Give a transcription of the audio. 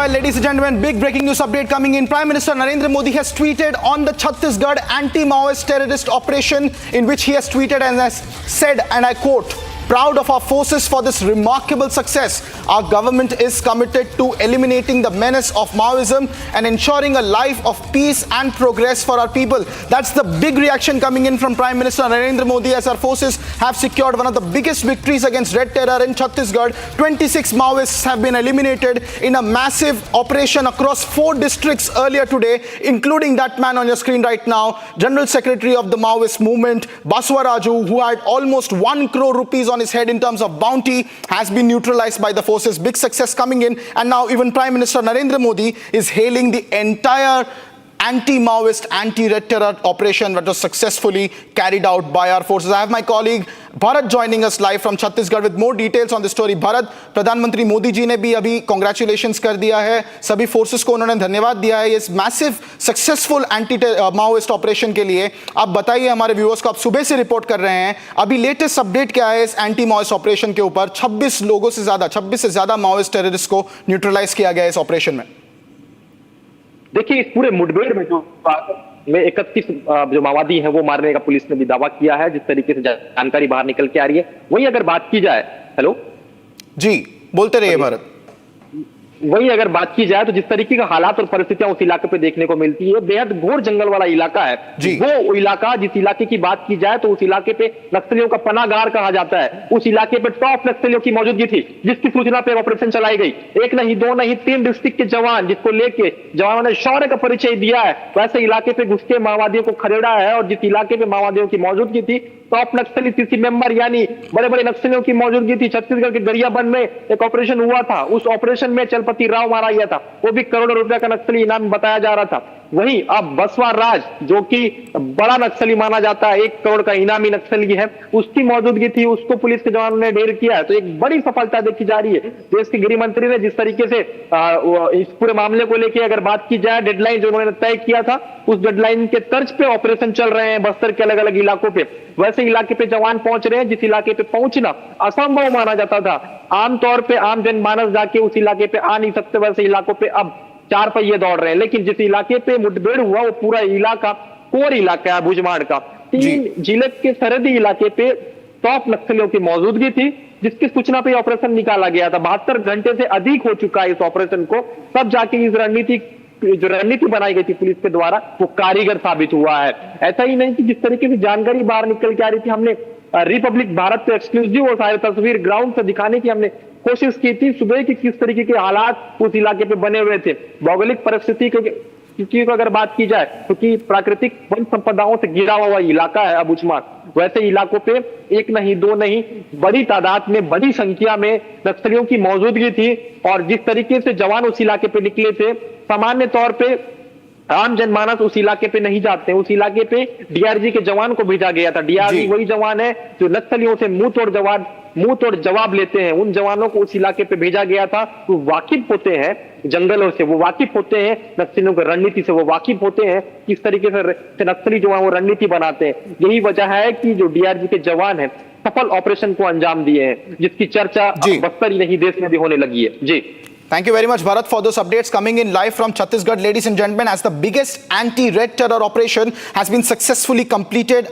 Meanwhile, ladies and gentlemen, big breaking news update coming in. Prime Minister Narendra Modi has tweeted on the Chhattisgarh anti-Maoist terrorist operation, in which he has tweeted and has said, and I quote, "Proud of our forces for this remarkable success. Our government is committed to eliminating the menace of Maoism and ensuring a life of peace and progress for our people." That's the big reaction coming in from Prime Minister Narendra Modi as our forces have secured one of the biggest victories against Red Terror in Chhattisgarh. 26 Maoists have been eliminated in a massive operation across 4 districts earlier today, including that man on your screen right now, General Secretary of the Maoist movement, Baswa Raju, who had almost 1 crore rupees on his head in terms of bounty, has been neutralized by the forces. Big success coming in, and now even Prime Minister Narendra Modi is hailing the entire anti-Maoist, anti-Red Terror operation that was successfully carried out by our forces. I have my colleague Bharat joining us live from Chhattisgarh with more details on this story. Bharat, प्रधानमंत्री मोदी जी ने भी अभी congratulations कर दिया है, सभी forces को उन्होंने धन्यवाद दिया है इस massive successful anti Maoist operation के लिए। आप बताइए हमारे व्यूअर्स को, आप सुबह से रिपोर्ट कर रहे हैं, अभी लेटेस्ट अपडेट क्या है इस एंटी माओइस्ट ऑपरेशन के ऊपर? 26 से ज्यादा माओइस्ट टेररिस्ट को न्यूट्रलाइज किया गया इस ऑपरेशन में। देखिए, इस पूरे मुठभेड़ में जो 31 जो माओवादी हैं वो मारने का पुलिस ने भी दावा किया है। जिस तरीके से जानकारी बाहर निकल के आ रही है, वही अगर बात की जाए, हेलो जी बोलते रहिए भारत। वही अगर बात की जाए तो जिस तरीके का हालात और परिस्थितियां उस इलाके पे देखने को मिलती है, बेहद घोर जंगल वाला इलाका है वो इलाका। जिस इलाके की बात की जाए तो उस इलाके पे नक्सलियों का पनागार कहा जाता है। उस इलाके पे टॉप नक्सलियों की मौजूदगी थी, जिसकी सूचना पे ऑपरेशन चलाई गई। एक नहीं, 2 नहीं, 3 डिस्ट्रिक्ट के जवान, जिसको लेके जवानों ने शौर्य का परिचय दिया है, वैसे इलाके पे घुस के माओवादियों को खदेड़ा है। और जिस इलाके पे माओवादियों की मौजूदगी थी, टॉप नक्सली सीसी मेंबर यानी बड़े बड़े नक्सलियों की मौजूदगी थी। छत्तीसगढ़ के गरियाबंद में एक ऑपरेशन हुआ था, उस ऑपरेशन में चलपति राव मारा गया था, वो भी करोड़ों रुपए का नक्सली इनाम बताया जा रहा था। वहीं अब बसवा राज, जो कि बड़ा नक्सली माना जाता है, 1 करोड़ का इनामी नक्सली है, उसकी मौजूदगी थी, उसको पुलिस के जवानों ने ढेर किया है। तो एक बड़ी सफलता देखी जा रही है। देश के गृह मंत्री ने जिस तरीके से इस पूरे मामले को लेकर अगर बात की जाए, डेडलाइन जो उन्होंने तय किया था, उस डेडलाइन के तर्ज पे ऑपरेशन चल रहे हैं बस्तर के अलग अलग इलाकों पे। वैसे इलाके पे जवान पहुंच रहे हैं जिस इलाके पे पहुंचना असंभव माना जाता था। आमतौर पे आम जनमानस जाके उस इलाके पे आ नहीं सकते, वैसे इलाकों पे अब 4 पहिए दौड़ रहे हैं। लेकिन जिस इलाके पे मुठभेड़ हुआ वो पूरा इलाका कोर इलाका है, भुजमाड़ का 3 जिले के सरहदी इलाके पे टॉप नक्सलियों की मौजूदगी थी, जिसकी सूचना पे ऑपरेशन निकाला गया था। 72 घंटे से अधिक हो चुका है इस ऑपरेशन को, तब जाके इस रणनीति बनाई गई थी पुलिस के द्वारा, वो कारीगर साबित हुआ है। ऐसा ही नहीं कि जिस तरीके से जानकारी बाहर निकल के आ रही थी, हमने रिपब्लिक भारत पे एक्सक्लूसिव और सारे तस्वीर ग्राउंड से दिखाने की हमने कोशिश की थी। सुबह की किस तरीके के हालात उस इलाके पे बने हुए थे, भौगोलिक परिस्थिति की अगर बात की जाए, क्योंकि प्राकृतिक वन संपदाओं से घिरा हुआ इलाका है अबुझमाड़, वैसे इलाकों पे 1 नहीं, 2 नहीं, बड़ी तादाद में, बड़ी संख्या में नक्सलियों की मौजूदगी थी। और जिस तरीके से जवान उस इलाके पे निकले थे, सामान्य तौर पे आम जनमानस उस इलाके पे नहीं जाते। उस इलाके पे डीआरजी के जवान को भेजा गया था। डीआरजी वही जवान है जो नक्सलियों से मुंह तोड़ जवाब लेते हैं। उन जवानों को उस इलाके पे भेजा गया था। वो वाकिफ होते हैं जंगलों से, वो वाकिफ होते हैं नक्सलियों की रणनीति से, वो वाकिफ होते हैं किस तरीके से नक्सली जो है वो रणनीति बनाते हैं। यही वजह है कि जो डीआरजी के जवान है सफल ऑपरेशन को अंजाम दिए हैं, जिसकी चर्चा बस्तर ही नहीं देश में भी होने लगी है। जी, Thank you very much, Bharat, for those updates coming in live from Chhattisgarh. Ladies and gentlemen, as the biggest anti-Red Terror operation has been successfully completed